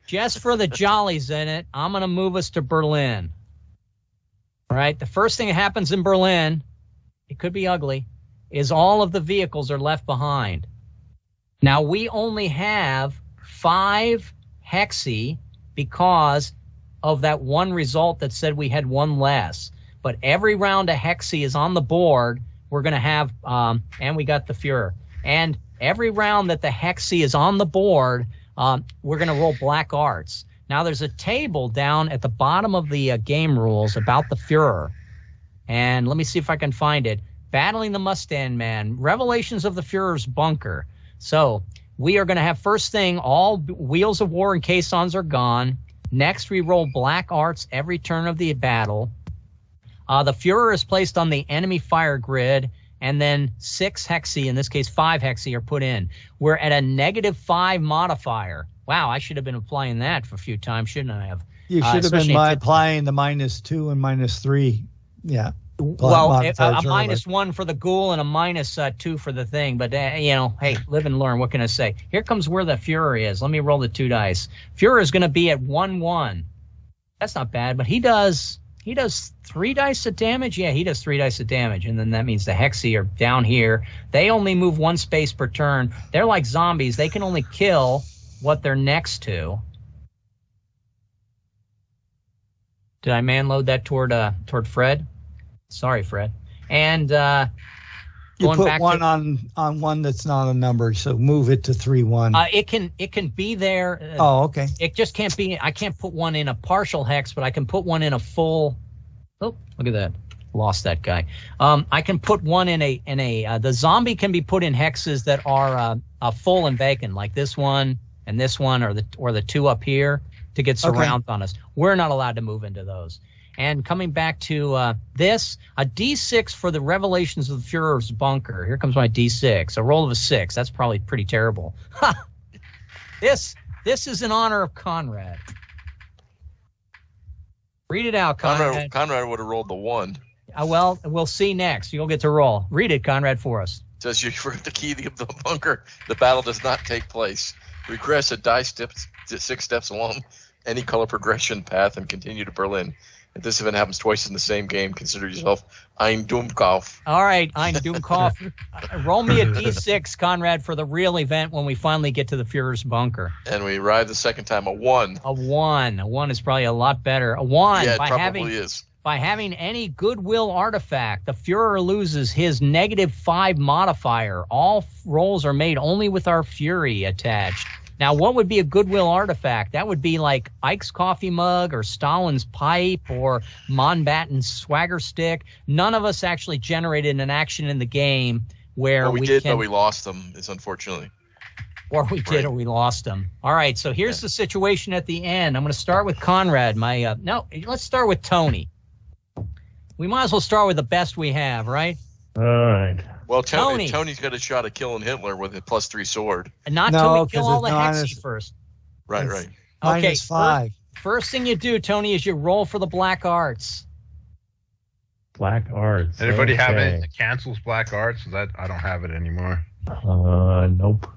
just for the jollies in it, I'm going to move us to Berlin. All right, the first thing that happens in Berlin, it could be ugly, is all of the vehicles are left behind. Now, we only have 5 hexy because of that one result that said we had 1 less. But every round of hexy is on the board. We're going to have, and we got the Führer. And every round that the hexy is on the board, we're going to roll black arts. Now, there's a table down at the bottom of the game rules about the Führer. And let me see if I can find it. Battling the Mustang Man, Revelations of the Führer's Bunker. So we are going to have first thing, all wheels of war and caissons are gone. Next, we roll black arts every turn of the battle. The Führer is placed on the enemy fire grid, and then 6 hexy, in this case 5 hexy, are put in. We're at a -5 modifier. Wow, I should have been applying that for a few times, shouldn't I have? You should have been applying the -2 and -3. Yeah. Well, a -1 for the ghoul and a -2 for the thing. But, hey, live and learn. What can I say? Here comes where the Führer is. Let me roll the 2 dice. Führer is going to be at 1-1. That's not bad, but he does 3 dice of damage. Yeah, he does 3 dice of damage. And then that means the hexy are down here. They only move 1 space per turn. They're like zombies. They can only kill what they're next to. Did I manload that toward Fred? Sorry, Fred. And you put one on one that's not a number, so move it to 3-1. It can be there. Oh, okay. It just can't be. I can't put one in a partial hex, but I can put one in a full. Oh, look at that! Lost that guy. I can put one in a. The zombie can be put in hexes that are full and vacant, like this one and this one, or the 2 up here to get surround on us. We're not allowed to move into those. And coming back to this, a D6 for the Revelations of the Führer's Bunker. Here comes my D6. A roll of a 6. That's probably pretty terrible. This is in honor of Conrad. Read it out, Conrad. Conrad would have rolled the 1. Well, we'll see next. You'll get to roll. Read it, Conrad, for us. It says you forgot the key of the bunker. The battle does not take place. Regress a die 6 steps along any color progression path and continue to Berlin. If this event happens twice in the same game, consider yourself Ein Dummkopf. All right, Ein Dummkopf. Roll me a D6, Conrad, for the real event when we finally get to the Führer's Bunker. And we arrive the second time, a 1. A 1. A 1 is probably a lot better. A 1. Yeah, it probably is. By having any goodwill artifact, the Führer loses his -5 modifier. All rolls are made only with our Fury attached. Now, what would be a goodwill artifact? That would be like Ike's coffee mug or Stalin's pipe or Mountbatten's swagger stick. None of us actually generated an action in the game where we did, but we lost them, is unfortunately. Or we did, or we lost them. All right, so here's the situation at the end. I'm going to start with Conrad. Let's start with Tony. We might as well start with the best we have, right? All right. Well, Tony's got a shot at killing Hitler with a +3 sword. And not till we kill all the hexy first. Right. Okay, -5. First thing you do, Tony, is you roll for the black arts. Black arts. Anybody have it that cancels black arts? That I don't have it anymore. Nope.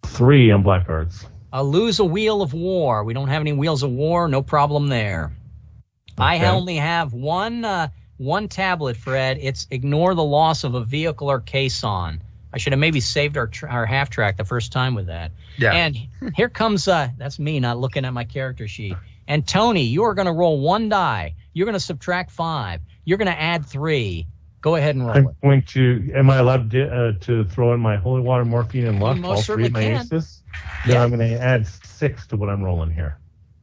3 on black arts. Lose a wheel of war. We don't have any wheels of war. No problem there. Okay. I only have one tablet, Fred. It's ignore the loss of a vehicle or caisson. I should have maybe saved our half track the first time with that. Yeah. And here comes that's me not looking at my character sheet. And Tony, you are going to roll 1 die. You're going to subtract 5. You're going to add 3. Go ahead and roll it. Am I allowed to throw in my holy water, morphine, and luck? Most certainly can. Aces? Then I'm going to add 6 to what I'm rolling here.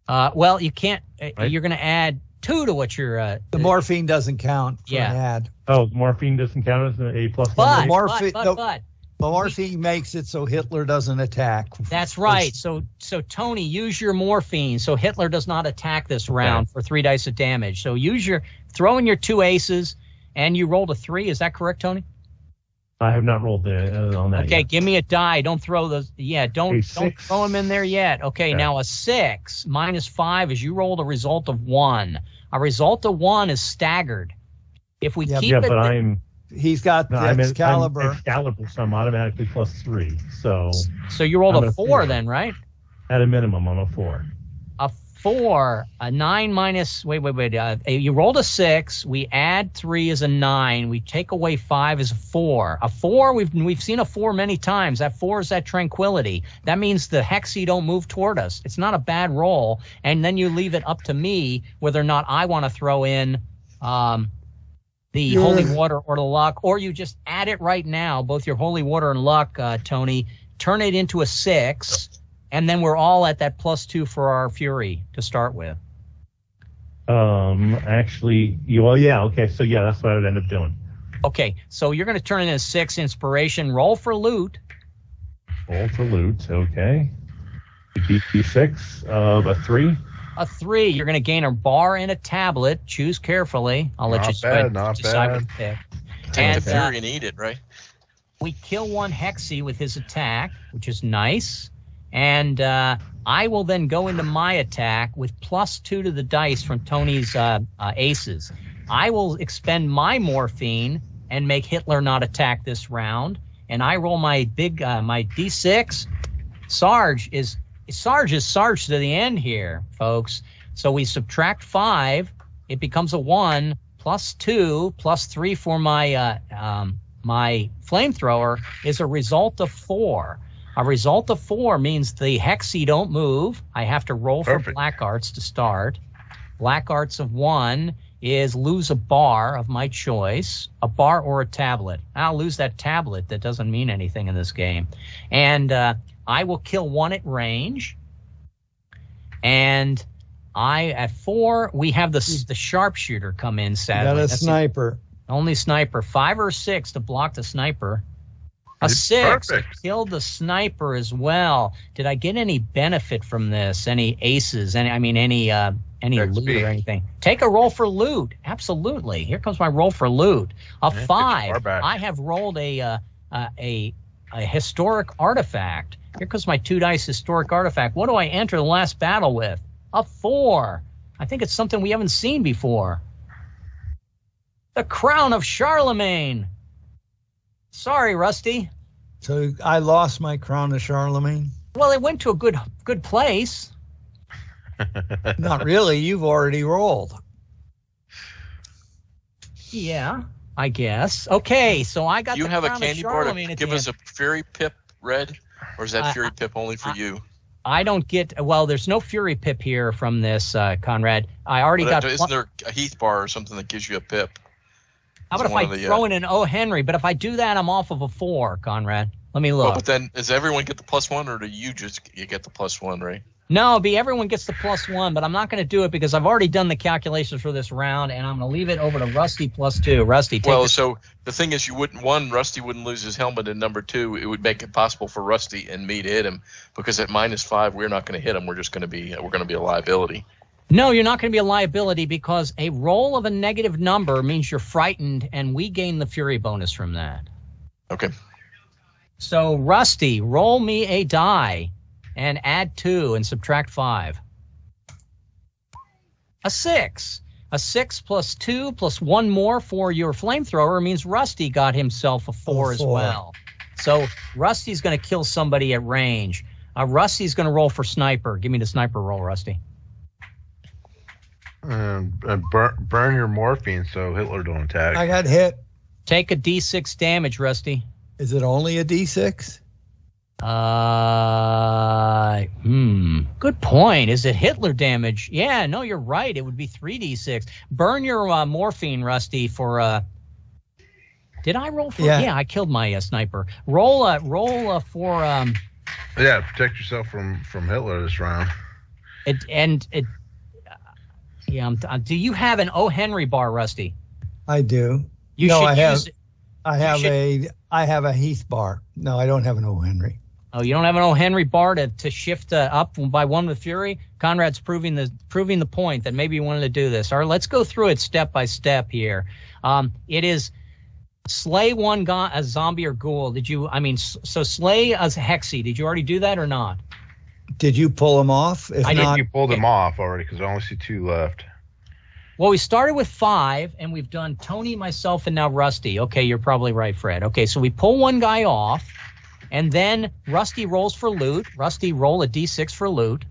Well, you can't. Right? You're going to add 2 to what you're. The morphine doesn't count for an add. Oh, morphine doesn't count as an A+. But morphine makes it so Hitler doesn't attack. That's right. So Tony, use your morphine so Hitler does not attack this round for 3 dice of damage. So throw in your 2 aces, and you rolled a 3. Is that correct, Tony? I have not rolled on that. Okay, yet. Give me a die. Don't throw those. Yeah, don't throw them in there yet. Okay, now a 6 -5 is you rolled a result of 1. A result of 1 is staggered. If we keep it, but he's got the Excalibur. I'm Excalibur, so I'm automatically +3. So you rolled a 4 then, right? At a minimum, I'm a 4. A 4, a 9 minus. Wait. You rolled a 6. We add 3 as a 9. We take away 5 as a 4. A 4. We've seen a 4 many times. That 4 is that tranquility. That means the hexy don't move toward us. It's not a bad roll. And then you leave it up to me whether or not I want to throw in the holy water or the luck, or you just add it right now. Both your holy water and luck, Tony. Turn it into a 6. And then we're all at that +2 for our fury to start with. Actually, okay. So yeah, that's what I would end up doing. Okay, so you're going to turn it into 6 inspiration. Roll for loot. Roll for loot. Okay. D6 of a 3. A 3. You're going to gain a bar and a tablet. Choose carefully. I'll let you decide what to pick. Take the fury and eat it, right? We kill one hexy with his attack, which is nice. And I will then go into my attack with +2 to the dice from Tony's aces. I will expend my morphine and make Hitler not attack this round. And I roll my my D6. Sarge is Sarge to the end here, folks. So we subtract 5. It becomes a 1 +2 +3 for my my flamethrower is a result of 4. A result of 4 means the hexy don't move. I have to roll for black arts to start. Black arts of 1 is lose a bar of my choice, a bar or a tablet. I'll lose that tablet. That doesn't mean anything in this game. And I will kill 1 at range. And at 4, we have the sharpshooter come in, sadly. Got a sniper. Only sniper. 5 or 6 to block the sniper. A 6 killed the sniper as well. Did I get any benefit from this? Any aces? Any loot or anything? Take a roll for loot. Absolutely. Here comes my roll for loot. A 5. I have rolled a historic artifact. Here comes my 2 dice historic artifact. What do I enter the last battle with? A 4. I think it's something we haven't seen before. The Crown of Charlemagne. Sorry, Rusty. So I lost my Crown of Charlemagne? Well, it went to a good place. Not really. You've already rolled. Yeah, I guess. Okay, so I got you the have Crown a candy of bar Charlemagne to at give the us end. a Fury Pip red? Or is that Fury Pip only for you? I don't get... Well, there's no Fury Pip here from this, Conrad. I already got... Isn't there a Heath bar or something that gives you a Pip? How about if I throw in an O. Henry? But if I do that, I'm off of a 4, Conrad. Let me look. Well, but then, does everyone get the +1, or do you get the +1, Ray? No, everyone gets the +1, but I'm not going to do it because I've already done the calculations for this round, and I'm going to leave it over to Rusty +2. Rusty, take so the thing is, Rusty wouldn't lose his helmet, and number 2, it would make it possible for Rusty and me to hit him, because at -5, we're not going to hit him. We're just going to be a liability. No, you're not going to be a liability because a roll of a negative number means you're frightened, and we gain the fury bonus from that. Okay. So, Rusty, roll me a die and add 2 and subtract 5. A 6. A 6 plus 2 plus 1 more for your flamethrower means Rusty got himself a 4 as well. So, Rusty's going to kill somebody at range. Rusty's going to roll for sniper. Give me the sniper roll, Rusty. And burn your morphine so Hitler don't attack. I got hit. Take a D6 damage, Rusty. Is it only a D6? Good point. Is it Hitler damage? Yeah, no, you're right. It would be 3d6. Burn your morphine, Rusty, for did I roll for? Yeah, I killed my sniper. Roll for Yeah, protect yourself from Hitler this round. Do you have an O. Henry bar, Rusty? I do. I have a Heath bar. No, I don't have an O. Henry. Oh, you don't have an O. Henry bar to shift up by 1 with Fury? Conrad's proving the point that maybe you wanted to do this. All right, let's go through it step by step here. It is slay one a zombie or ghoul. So slay a hexy. Did you already do that or not? Did you pull them off? I think you pulled them off already because I only see 2 left. Well, we started with 5, and we've done Tony, myself, and now Rusty. Okay, you're probably right, Fred. Okay, so we pull one guy off. And then Rusty rolls for loot. Rusty, roll a d6 for loot.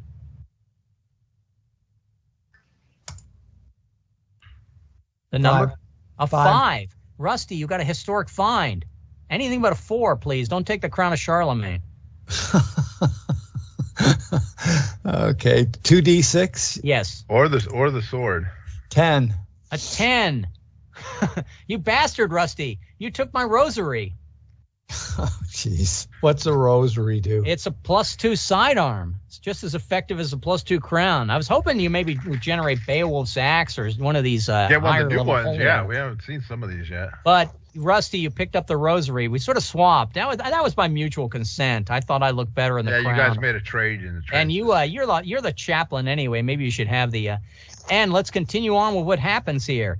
The number? A 5. Rusty, you got a historic find. Anything but a 4, please. Don't take the crown of Charlemagne. Okay, 2d6. Yes. Or the sword. 10. A 10. You bastard, Rusty. You took my rosary. Oh, jeez. What's a rosary do? It's a +2 sidearm. It's just as effective as a +2 crown. I was hoping you maybe would generate Beowulf's Axe or one of these one of higher the new level ones. holy Yeah, ones. we haven't seen some of these yet. But Rusty, you picked up the rosary. We sort of swapped. That was by mutual consent. I thought I looked better in the crown. Yeah, you guys made a trade in the trade. And you're the chaplain anyway. Maybe you should have the. And let's continue on with what happens here.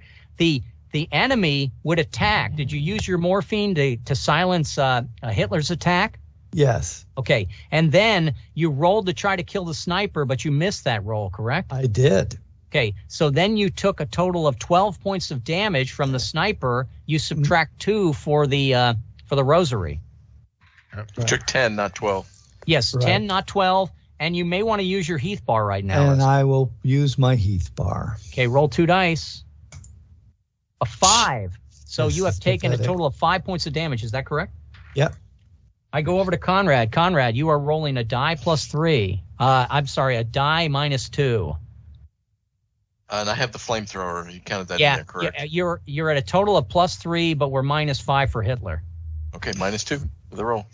The enemy would attack. Did you use your morphine to silence Hitler's attack? Yes. Okay. And then you rolled to try to kill the sniper, but you missed that roll, correct? I did. Okay. So then you took a total of 12 points of damage from the sniper. You subtract 2 for the rosary. You took 10, not 12. Yes, Right. 10, not 12. And you may want to use your Heath bar right now. And I will use my Heath bar. Okay, roll 2 dice. A 5. So This you have is taken pathetic. a total of 5 points of damage. Is that correct? Yep. I go over to Conrad. Conrad, you are rolling a die +3. I'm sorry, a die -2. And I have the flamethrower. You counted that in Yeah, there, correct? you're at a total of +3, but we're -5 for Hitler. Okay, -2 for the roll.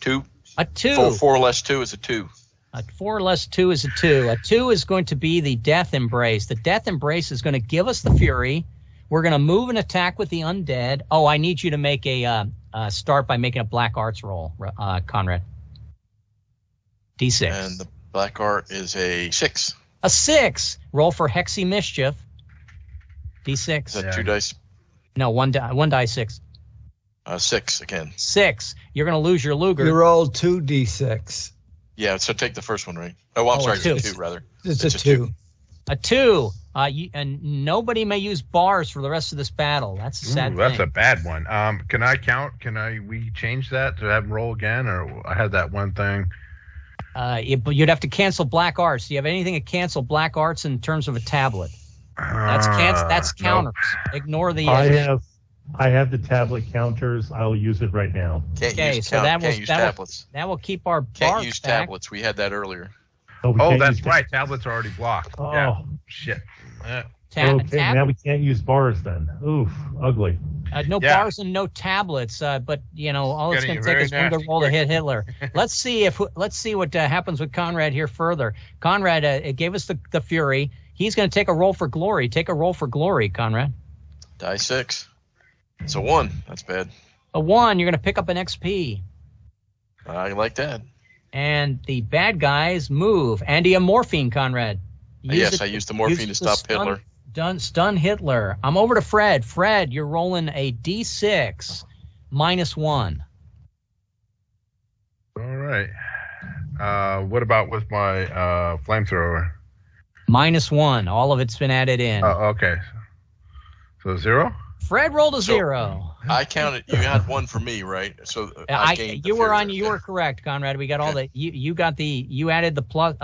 2. A 2. 4 less 2 is a 2. A 4 less 2 is a 2. A 2 is going to be the Death Embrace. The Death Embrace is going to give us the Fury. We're going to move and attack with the undead. Oh, I need you to make a start by making a Black Arts roll, Conrad. D6. And the black art is a 6. A 6. Roll for Hexy Mischief. D6. Is that 2 dice? No, one die 6. 6 again. 6. You're going to lose your Luger. You rolled 2d6. Yeah, so take the first one, right? Oh, I'm sorry, a it's 2. a 2, rather. It's a 2. A 2. And nobody may use bars for the rest of this battle. That's a sad Ooh, that's thing. a bad one. Can I count? We change that to have him roll again, or I had that one thing? You'd have to cancel Black Arts. Do you have anything to cancel Black Arts in terms of a tablet? That's counters. No. Ignore the. I have the tablet counters. I'll use it right now. Can't Okay, use so can't use tablets. That will keep our Can't bars use back. tablets. We had that earlier. We Oh, can't that's use right. Tablets are already blocked. Oh. Yeah. Shit. Okay, now we can't use bars then. Oof, ugly. No Yeah. bars and no tablets. But all it's Getting going to take very is one good nasty roll to quick. hit Hitler. Let's see what happens with Conrad here further. Conrad, it gave us the Fury. He's going to take a roll for glory. Take a roll for glory, Conrad. Die 6. It's a 1. That's bad. A 1. You're going to pick up an XP. I like that. And the bad guys move. Andy, a morphine, Conrad. Yes, I used the morphine to stop Hitler. Stun Hitler. I'm over to Fred. Fred, you're rolling a D6 -1. All right. What about with my flamethrower? -1. All of it's been added in. Oh, okay. So 0? Fred rolled a So- 0. I counted. You had 1 for me, right? So I gained the You were Fury. on. You were correct, Conrad. We got all the. You got the. You added the plus.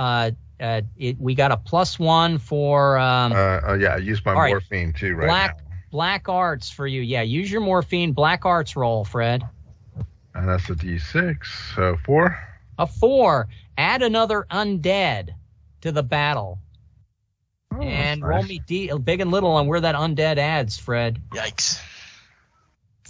We got a +1 for. Yeah, I used my all right. morphine too right now. Black Arts for you. Yeah, use your morphine. Black Arts roll, Fred. And that's a D6. So 4. A 4. Add another undead to the battle. Oh, And that's roll nice. me big and little on where that undead adds, Fred. Yikes.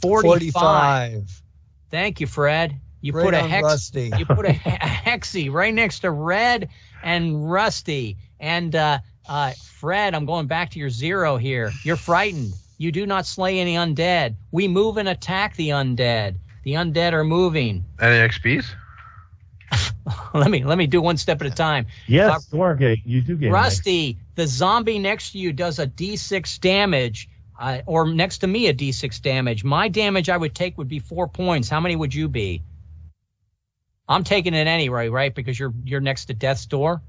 45. Thank you, Fred. You Right put a on hex. Rusty. You put a hexy right next to Red and Rusty. And Fred, I'm going back to your 0 here. You're frightened. You do not slay any undead. We move and attack the undead. The undead are moving. Any XPs? let me do one step at a time. Yes, Wargate, you do get Rusty, the zombie next to you does a D6 damage, or next to me a D6 damage. My damage I would take would be 4 points. How many would you be? I'm taking it anyway, right? Because you're next to death's door.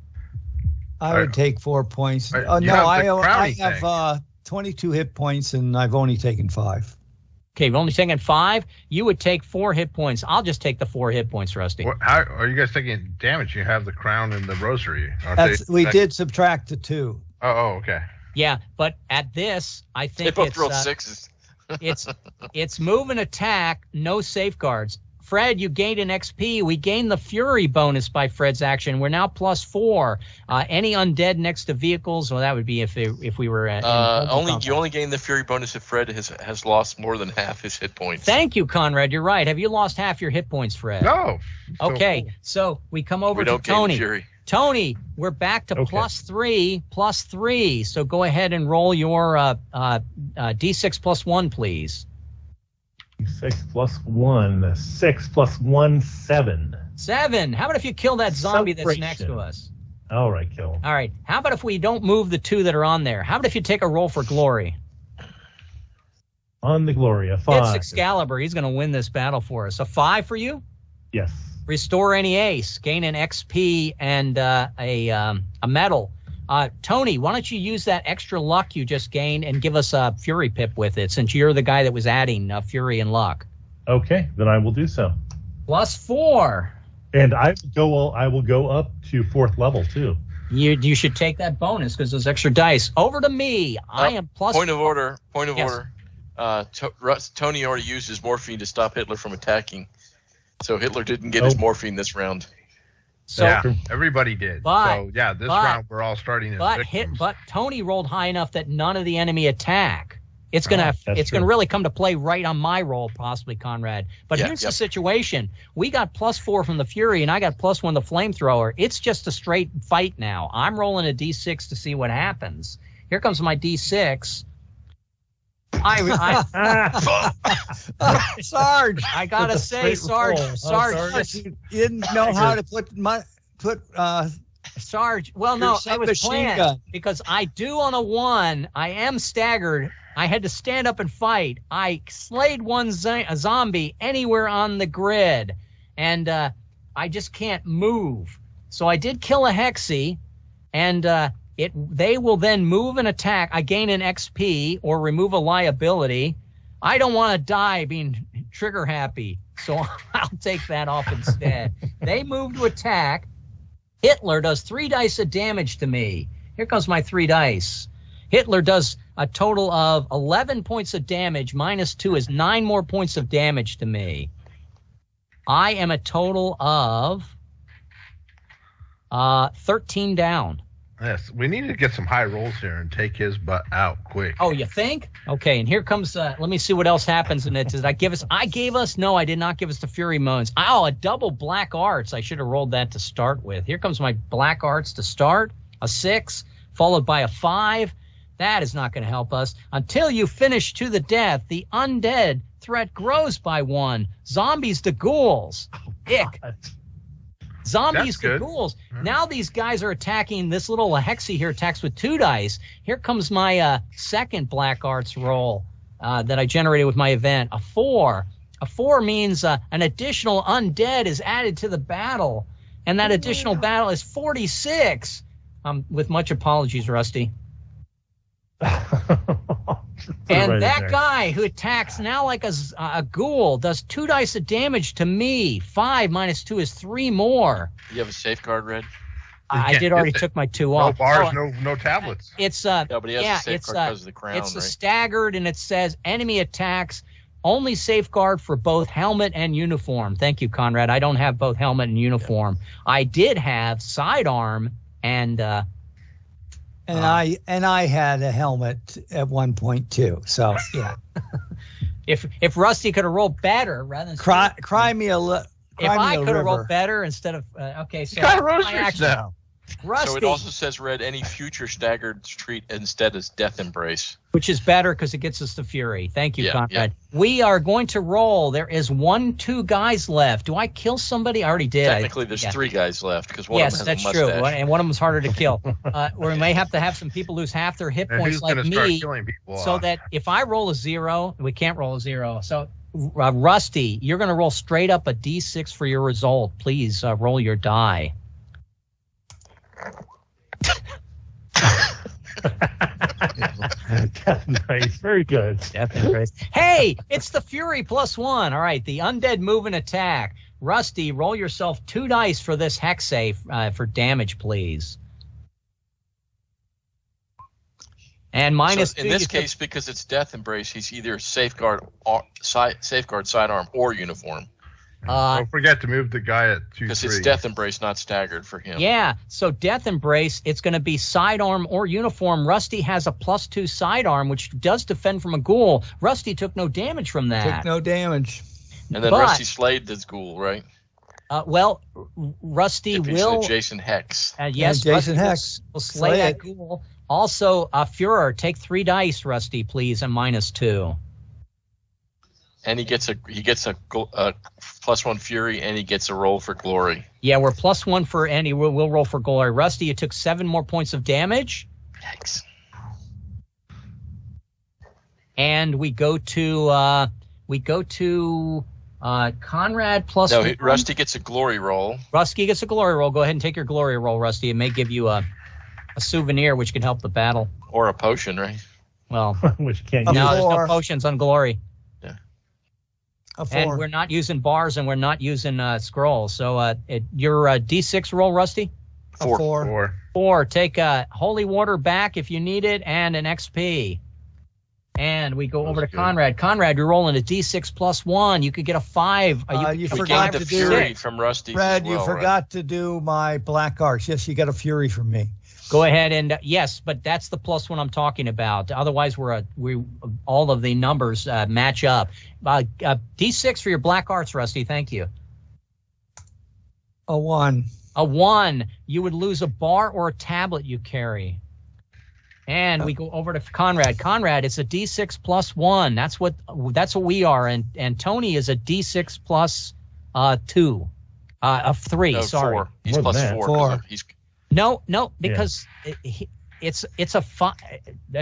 I would take 4 points. You No, have the I crowdy have thing. 22 hit points, and I've only taken 5. Okay, we're only taking 5. You would take 4 hit points. I'll just take the 4 hit points, Rusty. How are you guys taking damage? You have the crown and the rosary. We did subtract the 2. Oh, okay. Yeah, but at this, I think they both rolled 6s. it's move and attack, no safeguards. Fred, you gained an XP. We gained the Fury bonus by Fred's action. We're now +4. Any undead next to vehicles? Well, that would be if we were at. You only gain the Fury bonus if Fred has lost more than half his hit points. Thank you, Conrad. You're right. Have you lost half your hit points, Fred? No. Okay, so we come over to Tony. Fury. Tony, we're back to +3. So go ahead and roll your D6 +1, please. 6 plus 1. 6 plus 1, 7. 7. How about if you kill that zombie that's next to us? All right, kill him. All right. How about if we don't move the 2 that are on there? How about if you take a roll for glory? On the glory, a 5. It's Excalibur. He's going to win this battle for us. A 5 for you? Yes. Restore any ace. Gain an XP and a medal. Tony, why don't you use that extra luck you just gained and give us a Fury pip with it, since you're the guy that was adding Fury and luck. Okay, then I will do so. +4. And I will go up to 4th level too. You should take that bonus because those extra dice. Over to me. I am +4. Point of order. Yes. Tony already used his morphine to stop Hitler from attacking, so Hitler didn't get his morphine this round. So, yeah, everybody did. This round we're all starting as victims. But Tony rolled high enough that none of the enemy attack. It's gonna really come to play right on my roll, possibly, Conrad. But here's the situation: we got +4 from the Fury, and I got +1 the flamethrower. It's just a straight fight now. I'm rolling a D6 to see what happens. Here comes my D6. Sarge, I gotta say, Sarge, you didn't know how to put Sarge. Well, no, I was planned because I do on a 1. I am staggered. I had to stand up and fight. I slayed one zombie anywhere on the grid, and I just can't move. So I did kill a Hexy, and they will then move and attack. I gain an XP or remove a liability. I don't want to die being trigger happy, so I'll take that off instead. They move to attack. Hitler does 3 dice of damage to me. Here comes my 3 dice. Hitler does a total of 11 points of damage. -2 is 9 more points of damage to me. I am a total of 13 down. Yes, we need to get some high rolls here and take his butt out quick. Oh, you think? Okay, and here comes, let me see what else happens in it. Did I give us, no, I did not give us the Fury Moans. Oh, a double Black Arts. I should have rolled that to start with. Here comes my Black Arts to start. A 6, followed by a 5. That is not going to help us. Until you finish to the death, the undead threat grows by 1. Zombies to ghouls. Ick. Zombies to ghouls. Now these guys are attacking. This little Hexy here attacks with 2 dice. Here comes my second Black Arts roll that I generated with my event. A 4. A 4 means an additional undead is added to the battle. And that additional battle is 46. With much apologies, Rusty. And that guy who attacks now like a ghoul does 2 dice of damage to me. 5 minus 2 is 3 more. You have a safeguard, Red? I did already took my 2 off. No bars, no tablets. It's but he has a safeguard because of the crown, it's right? Staggered, and it says enemy attacks only safeguard for both helmet and uniform. Thank you, Conrad. I don't have both helmet and uniform. Yeah. I did have sidearm and I had a helmet at 1.2. So yeah. if Rusty could have rolled better rather than cry me a river. If I could have rolled better instead of okay, so my action now. Rusty. So it also says, Red, any future staggered treat instead is Death Embrace. Which is better because it gets us the Fury. Thank you, Conrad. Yeah. We are going to roll. There is 2 guys left. Do I kill somebody? I already did. Technically, there's 3 guys left because one of them has a mustache. Yes, that's true. And one of them is harder to kill. Or we may have to have some people lose half their hit points like me. So that if I roll a 0, we can't roll a 0. So, Rusty, you're going to roll straight up a D6 for your result. Please roll your die. Death Embrace. Very good. Death Embrace. Hey, it's the Fury +1. All right, the undead move and attack. Rusty, roll yourself 2 dice for this hex save for damage, please. And minus so in this case, because it's Death Embrace, he's either safeguard, sidearm, or uniform. Don't forget to move the guy at 2-3. Because it's Death Embrace, not staggered for him. Yeah, so Death Embrace, it's going to be sidearm or uniform. Rusty has a +2 sidearm, which does defend from a ghoul. Rusty took no damage from that. Took no damage. And then Rusty slayed this ghoul, right? Well, Rusty if will... He's adjacent hex. Yes, Jason Rusty Hex will slay that ghoul. Also, Führer, take 3 dice, Rusty, please, and -2. And he gets a +1 Fury, and he gets a roll for glory. Yeah, we're +1 for any. We'll roll for glory. Rusty, you took 7 more points of damage. Yikes. And we go to Conrad +1. No, Rusty gets a glory roll. Rusty gets a glory roll. Go ahead and take your glory roll, Rusty. It may give you a souvenir, which can help the battle. Or a potion, right? Well, which can't no, use. there's no potions on glory. Yeah. And we're not using bars, and we're not using scrolls. So your D6 roll, Rusty? 4. 4. Take holy water back if you need it, and an XP. And we go over to Conrad. Conrad, you're rolling a D6 +1. You could get a 5. You we forgot gained to a do Fury from Rusty. Fred, well, you forgot to do my Black Arts. Yes, you got a Fury from me. Go ahead and yes, but that's the +1 I'm talking about. Otherwise, we all of the numbers match up. D6 for your Black Arts, Rusty. Thank you. A 1. A 1. You would lose a bar or a tablet you carry. And we go over to Conrad. Conrad, it's a D6 +1. That's what we are. And Tony is a D6 +2. Of 3. No, sorry. 4. He's +4. 4. No, because it's a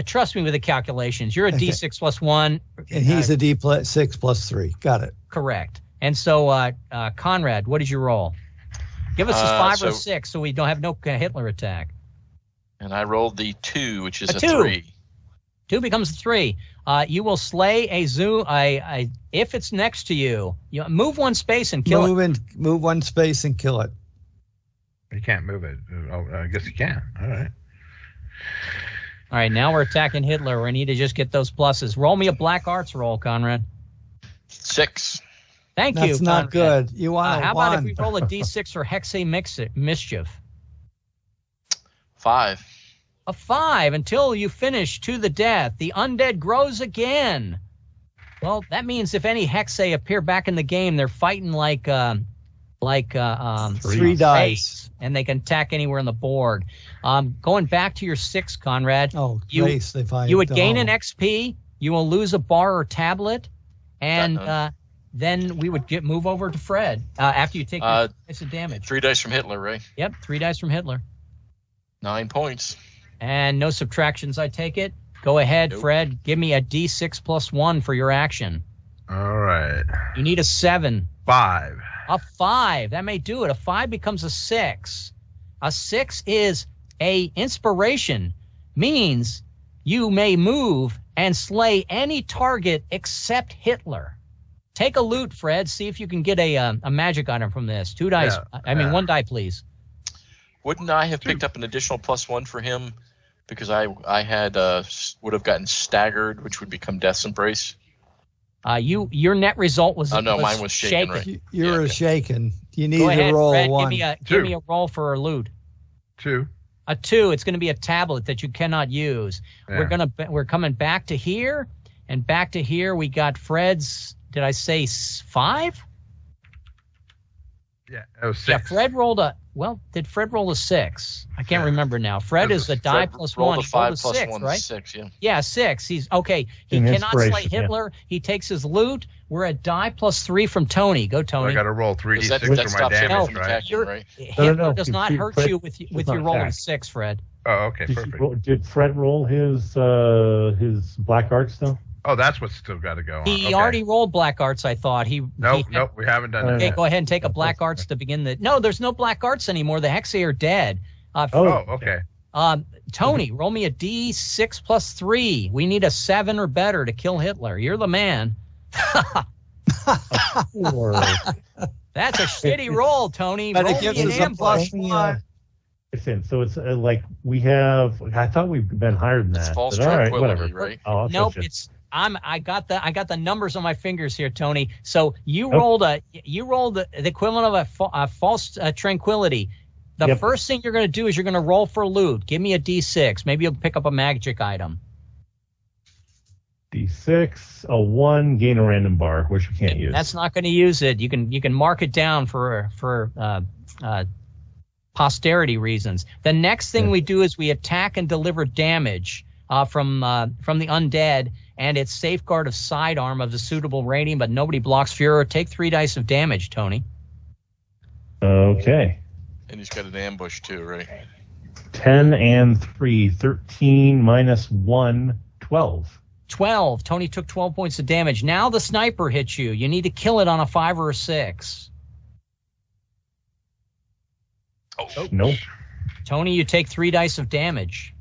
trust me with the calculations. You're a D6 +1, and he's a D6 +3. Got it. Correct. And so, Conrad, what did you roll? Give us a 5 or 6, so we don't have no Hitler attack. And I rolled the 2, which is a 2. 3. 2 becomes a 3. You will slay a zoo. If it's next to you, move 1 space and kill it. Move 1 space and kill it. You can't move it. Oh, I guess you can. All right. All right, now we're attacking Hitler. We need to just get those pluses. Roll me a Black Arts roll, Conrad. 6. Thank you, That's not good. You want how 1. about if we roll a D6 for Hexe Mischief? 5. A 5 until you finish to the death. The undead grows again. Well, that means if any Hexe appear back in the game, they're fighting like 3 dice, and they can attack anywhere on the board. Going back to your 6, Conrad. Oh, you would gain an XP. You will lose a bar or tablet, and then we would move over to Fred after you take your points of damage. 3 dice from Hitler, right? Yep, 3 dice from Hitler. 9 points. And no subtractions, I take it. Go ahead, nope. Fred. Give me a D6 +1 for your action. All right. You need a 7. 5. A 5. That may do it. A 5 becomes a 6. A 6 is a inspiration. Means you may move and slay any target except Hitler. Take a loot, Fred. See if you can get a magic item from this. 2 dice. Yeah, 1 die, please. Wouldn't I have picked up an additional +1 for him because I had would have gotten staggered, which would become Death's Embrace? Your net result was mine was shaken. Right? You were shaken. You need to roll Fred, 1. Give me a roll for a loot. 2. A 2. It's going to be a tablet that you cannot use. Yeah. We're coming back to here, and back to here. We got Fred's. Did I say 5? Yeah, it was 6. Yeah, Fred rolled a. Well, did Fred roll a 6? I can't remember now. Fred is the die +1. Rolled a 5 he rolled a 6, 1 right? 6, yeah. Yeah, 6. He's okay. He cannot slay Hitler. Yeah. He takes his loot. We're at die +3 from Tony. Go, Tony. So I got to roll 3d6 for my damage, right? Hitler does not hurt you with your rolling 6, Fred. Oh, okay, perfect. Did Fred roll his Black Arts though? Oh, that's what's still got to go on. He already rolled Black Arts, I thought. Nope, we haven't done that. Okay, go ahead and take a Black Arts to begin the... No, there's no Black Arts anymore. The Hexe are dead. Okay. Tony, roll me a D6 plus 3. We need a 7 or better to kill Hitler. You're the man. That's a shitty roll, Tony. But roll it gives me an us a ambush. +1. So it's like we have. I thought we've been higher than that. It's false but all right, tranquility, whatever. right? Oh, Nope, I got the numbers on my fingers here, Tony. So you rolled the equivalent of a false tranquility. The first thing you're going to do is you're going to roll for loot. Give me a D6. Maybe you'll pick up a magic item. D6, a 1, gain a random bar, which you can't use. That's not going to use it. You can mark it down for posterity reasons. The next thing we do is we attack and deliver damage from the undead, and it's safeguard of sidearm of the suitable rating, but nobody blocks Führer. Take 3 dice of damage, Tony. Okay. And he's got an ambush too, right? 10 and 3, 13 minus 1, 12. 12. Tony took 12 points of damage. Now the sniper hits you. You need to kill it on a 5 or a 6. Oh, Nope. Tony, you take 3 dice of damage.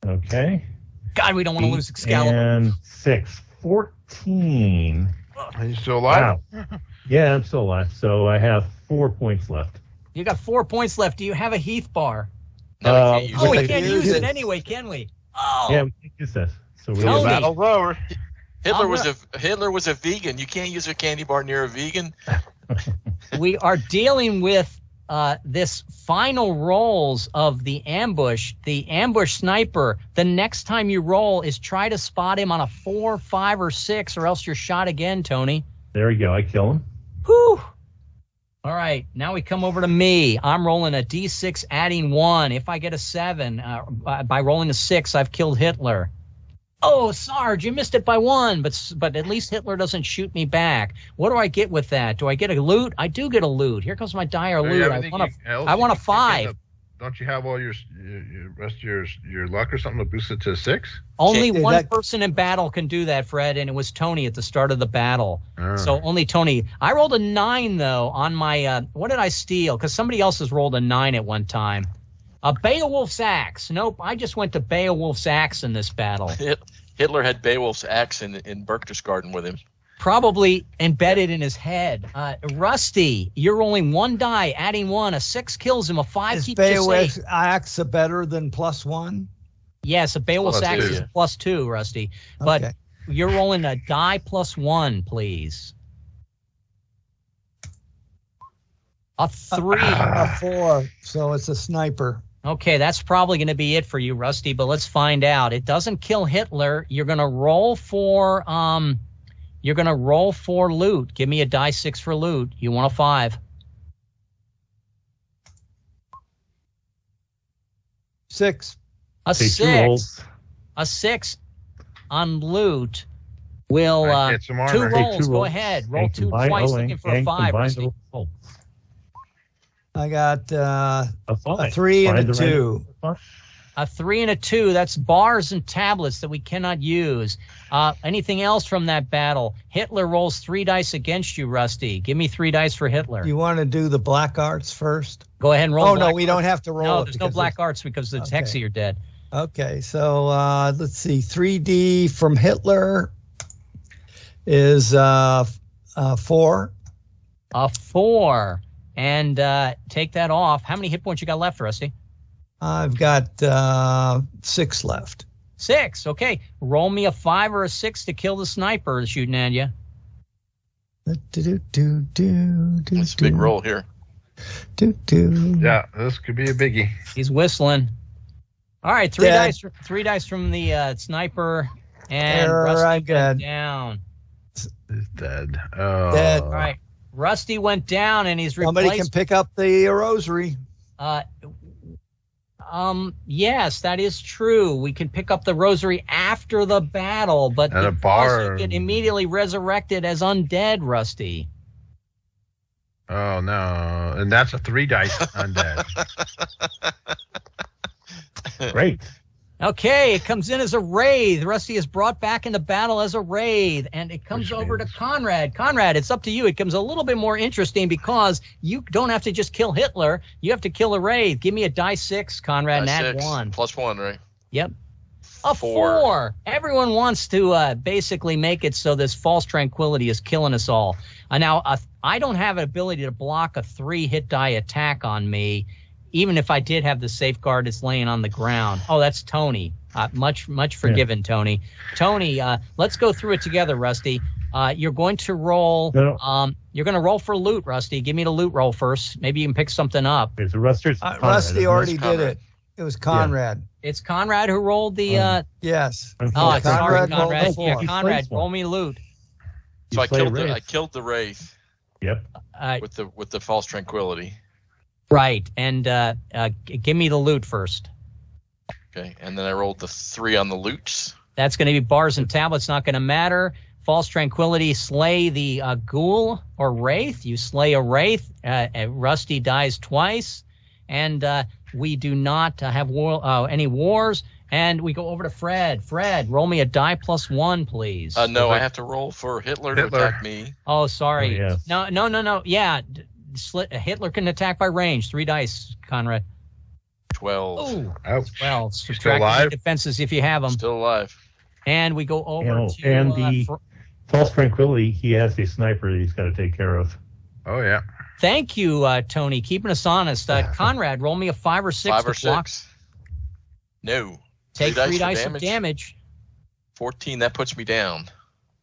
Okay. God, we don't want to lose Excalibur. And 6, 14. Are you still alive? Wow. Yeah, I'm still alive. So I have 4 points left. You got 4 points left. Do you have a Heath bar? No, he can't use Oh, it. we can't use it anyway, can we? Oh. Yeah, we can use this. So we Tony. Battle's over. Hitler was a vegan. You can't use a candy bar near a vegan. We are dealing with this final rolls of the ambush sniper. The next time you roll is try to spot him on a 4, 5, or 6, or else you're shot again, Tony. There we go. I kill him. Whew. All right, now we come over to me. I'm rolling a D6, adding 1. If I get a 7, by rolling a 6, I've killed Hitler. Oh, Sarge, you missed it by 1, but at least Hitler doesn't shoot me back. What do I get with that? Do I get a loot? I do get a loot. Here comes my dire loot. I want a 5. Don't you have all your rest of your luck or something to boost it to 6? Only one person in battle can do that, Fred, and it was Tony at the start of the battle. So only Tony. I rolled a 9 though on my. What did I steal? Because somebody else has rolled a 9 at one time. A Beowulf's axe. Nope, I just went to Beowulf's axe in this battle. Hitler had Beowulf's axe in Berchtesgaden with him. Probably embedded in his head. Rusty, you're rolling 1 die, adding 1. A 6 kills him. A 5 keeps you safe. Is Beowulf's axe better than +1? Yes, a Beowulf's axe is +2, Rusty. But you're rolling a die +1, please. A 3. A 4. So it's a sniper. Okay, that's probably going to be it for you, Rusty, but let's find out. It doesn't kill Hitler. You're going to roll for loot. Give me a die 6 for loot. You want a 5. 6. A 6. A 6 on loot will 2 rolls. Go ahead. Roll 2 twice looking for a 5, Rusty. I got a 3 and a 2. A 3 and a 2. That's bars and tablets that we cannot use. Anything else from that battle? Hitler rolls 3 dice against you, Rusty. Give me 3 dice for Hitler. You want to do the black arts first? Go ahead and roll. Oh, no, we don't have to roll. No, there's no black arts because the Hexy are dead. Okay, so let's see. 3D from Hitler is 4. A 4. And take that off. How many hit points you got left, Rusty? I've got 6 left. 6. Okay. Roll me a 5 or a 6 to kill the sniper that's shooting at you. That's a big roll here. Yeah, this could be a biggie. He's whistling. All right, 3 dice. 3 dice from the sniper, and Rusty went down. He's dead. Oh. Dead. All right. Rusty went down, and he's replaced. Somebody can pick up the rosary. Yes, that is true. We can pick up the rosary after the battle, but and a bar get immediately resurrected as undead, Rusty. Oh no! And that's a 3 dice undead. Great. Okay, it comes in as a wraith. Rusty is brought back into battle as a wraith, and it comes over to Conrad. Conrad, it's up to you. It comes a little bit more interesting because you don't have to just kill Hitler. You have to kill a wraith. Give me a die 6, Conrad, and add 1. +1, right? Yep. A 4. Everyone wants to basically make it so this false tranquility is killing us all. Now, I don't have an ability to block a 3-hit die attack on me, even if I did have the safeguard that's laying on the ground. Oh, that's Tony. Much forgiven, Tony. Tony, let's go through it together, Rusty. You're going to roll. You're going to roll for loot, Rusty. Give me the loot roll first. Maybe you can pick something up. Okay, so Rusty already did it. It was Conrad. Yeah. It's Conrad who rolled the. Yes. Oh, it's Conrad. Yeah, Conrad, roll me loot. So I killed the wraith. Yep. With the false tranquility. Right, and give me the loot first. Okay, and then I rolled the 3 on the loots. That's going to be bars and tablets, not going to matter. False tranquility, slay the ghoul or wraith. You slay a wraith. Rusty dies twice, and we do not have any wars. And we go over to Fred. Fred, roll me a die +1, please. No, I have to roll for Hitler to attack me. Oh, sorry. Oh, yeah. No. Yeah. Hitler can attack by range. 3 dice, Conrad. 12. Ooh, Ouch. 12. Still Subtract alive? defenses if you have them. Still alive. And we go over to... And the false tranquility, he has a sniper that he's got to take care of. Oh, yeah. Thank you, Tony, keeping us honest. Conrad, roll me a 5 or 6. 5 or 6. No. Take 3 dice of damage. 14, that puts me down.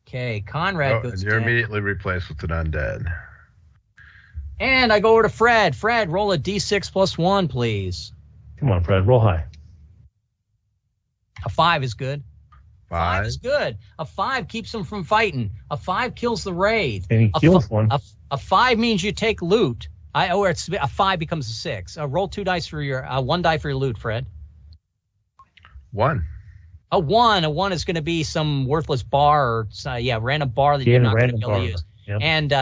Okay, Conrad goes and you're down. immediately replaced with an undead. And I go over to Fred. Fred, roll a d6 +1, please. Come on, Fred, roll high. A 5 is good. 5 is good. A 5 keeps him from fighting. A 5 kills the wraith. And he kills one. A 5 means you take loot. Or it's a 5 becomes a 6. Roll 2 dice for your 1 die for your loot, Fred. 1. A 1. A 1 is going to be some worthless bar, or random bar that you're not going to be able to use. Yep. And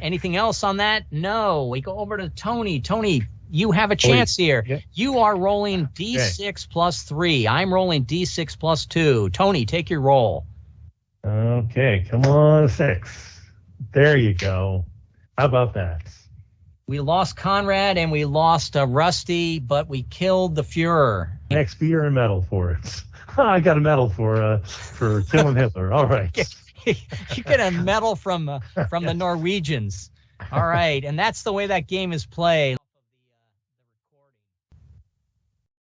anything else on that? No. We go over to Tony. Tony, you have a chance here. Yep. You are rolling d6 +3. I'm rolling d6 +2. Tony, take your roll. Okay, come on, 6. There you go. How about that? We lost Conrad and we lost Rusty, but we killed the Führer. Next beer and medal for it. I got a medal for killing Hitler. All right. You get a medal from the Norwegians. All right, and that's the way that game is played.